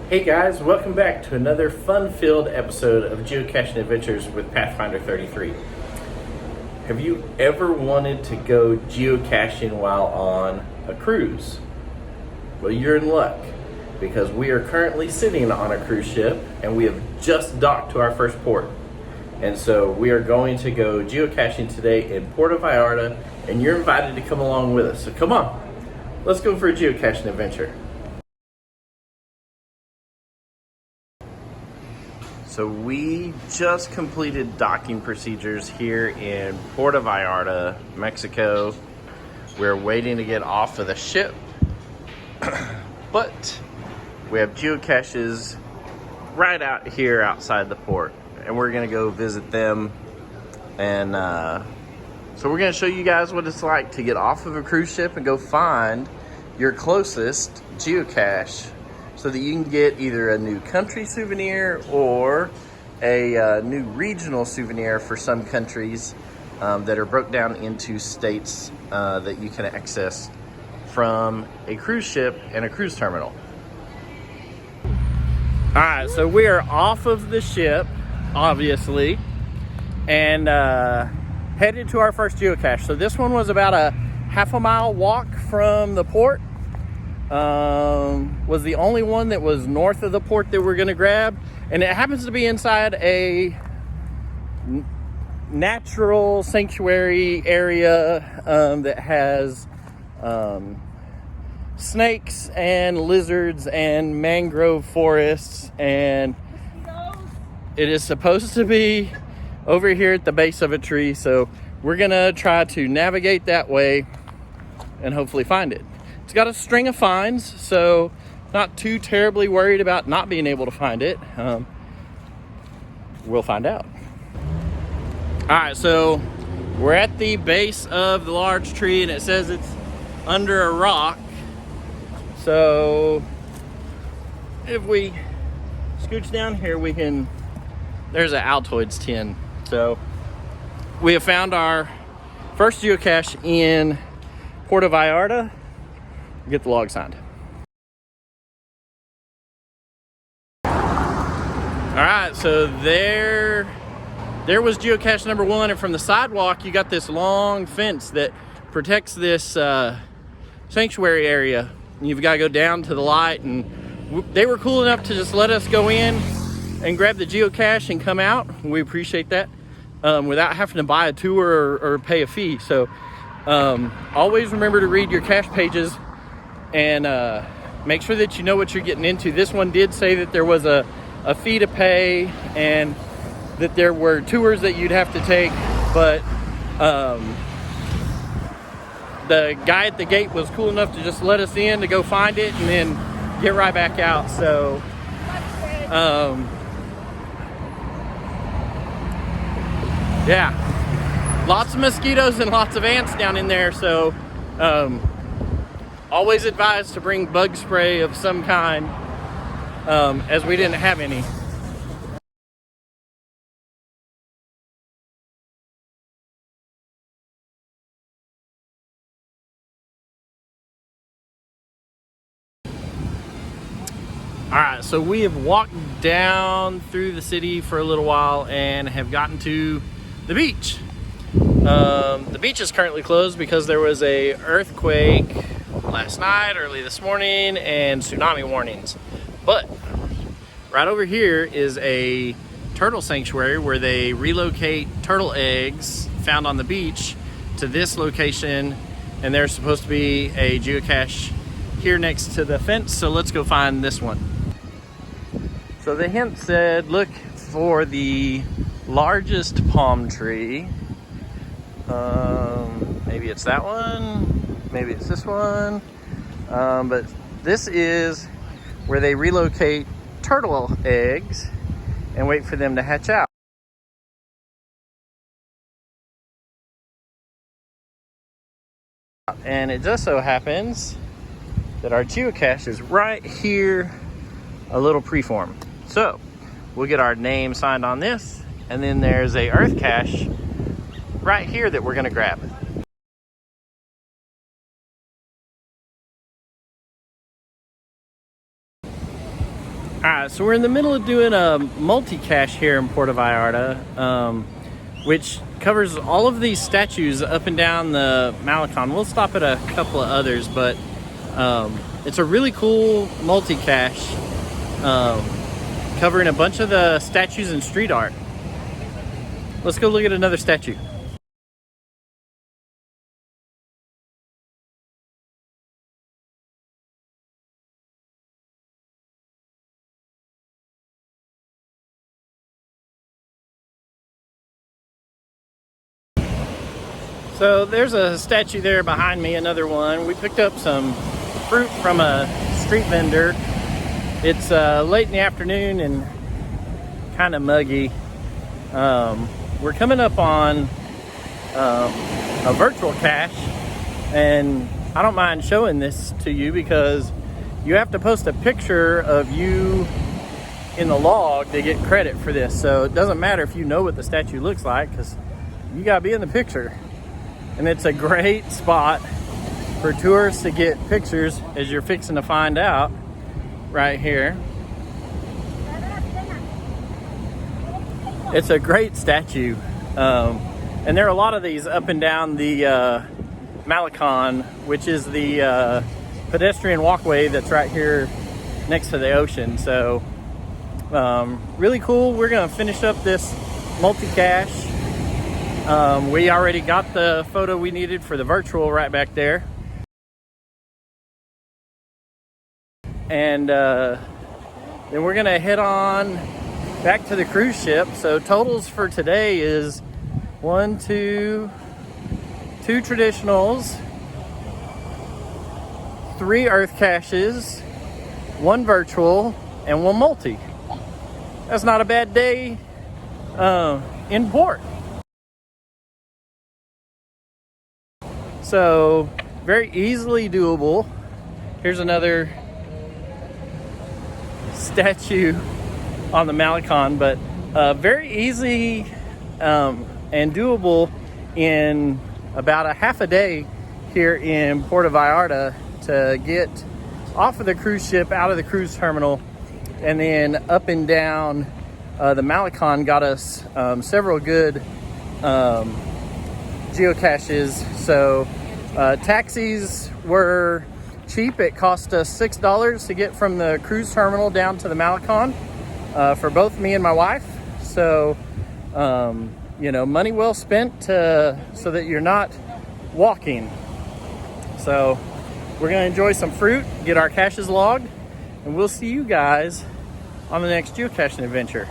Hey guys, welcome back to another fun-filled episode of Geocaching Adventures with Pathfinder 33. Have you ever wanted to go geocaching while on a cruise? Well, you're in luck because we are currently sitting on a cruise ship and we have just docked to our first port. And so we are going to go geocaching today in Puerto Vallarta, and you're invited to come along with us. So come on, let's go for a geocaching adventure. So we just completed docking procedures here in Puerto Vallarta, Mexico. We're waiting to get off of the ship, but we have geocaches right out here outside the port, and we're gonna go visit them. And so we're gonna show you guys what it's like to get off of a cruise ship and go find your closest geocache, so that you can get either a new country souvenir or a new regional souvenir for some countries that are broke down into states that you can access from a cruise ship and a cruise terminal. All right, so we are off of the ship, obviously, and headed to our first geocache. So this one was about a half a mile walk from the port. Was the only one that was north of the port that we're going to grab, and it happens to be inside a natural sanctuary area that has snakes and lizards and mangrove forests, and it is supposed to be over here at the base of a tree, so we're gonna try to navigate that way and hopefully find it. It's got a string of finds, so not too terribly worried about not being able to find it. We'll find out. All right, so we're at the base of the large tree, and it says it's under a rock. So if we scooch down here, we can, there's an Altoids tin. So we have found our first geocache in Puerto Vallarta. Get the log signed. All right, so there was geocache number one, and from the sidewalk you got this long fence that protects this sanctuary area. You've got to go down to the light, and they were cool enough to just let us go in and grab the geocache and come out. We appreciate that, without having to buy a tour or pay a fee. So always remember to read your cache pages and make sure that you know what you're getting into. This one did say that there was a fee to pay and that there were tours that you'd have to take, but the guy at the gate was cool enough to just let us in to go find it and then get right back out. So yeah, lots of mosquitoes and lots of ants down in there, so always advised to bring bug spray of some kind, as we didn't have any. All right, so we have walked down through the city for a little while and have gotten to the beach. The beach is currently closed because there was a earthquake last night, early this morning, and tsunami warnings. But right over here is a turtle sanctuary where they relocate turtle eggs found on the beach to this location, and there's supposed to be a geocache here next to the fence, so let's go find this one. So the hint said look for the largest palm tree. Maybe it's that one, maybe it's this one, but this is where they relocate turtle eggs and wait for them to hatch out. And it just so happens that our geocache is right here, a little preform. So we'll get our name signed on this, and then there's a earth cache right here that we're gonna grab. Alright, so we're in the middle of doing a multi-cache here in Puerto Vallarta, which covers all of these statues up and down the Malecon. We'll stop at a couple of others, but it's a really cool multi-cache covering a bunch of the statues and street art. Let's go look at another statue. So there's a statue there behind me, another one. We picked up some fruit from a street vendor. It's late in the afternoon and kind of muggy. We're coming up on a virtual cache, and I don't mind showing this to you because you have to post a picture of you in the log to get credit for this. So it doesn't matter if you know what the statue looks like, because you gotta be in the picture. And it's a great spot for tourists to get pictures, as you're fixing to find out right here. It's a great statue. And there are a lot of these up and down the Malecon, which is the pedestrian walkway that's right here next to the ocean. So really cool. We're gonna finish up this multi-cache. We already got the photo we needed for the virtual right back there. And then we're gonna head on back to the cruise ship. So totals for today is two traditionals, 3 earth caches, 1 virtual, and 1 multi. That's not a bad day in port. So very easily doable. Here's another statue on the Malecon, but very easy and doable in about a half a day here in Puerto Vallarta to get off of the cruise ship, out of the cruise terminal, and then up and down the Malecon. Got us several good geocaches. So taxis were cheap. It cost us $6 to get from the cruise terminal down to the Malecon for both me and my wife. So you know, money well spent so that you're not walking. So we're gonna enjoy some fruit, get our caches logged, and we'll see you guys on the next geocaching adventure.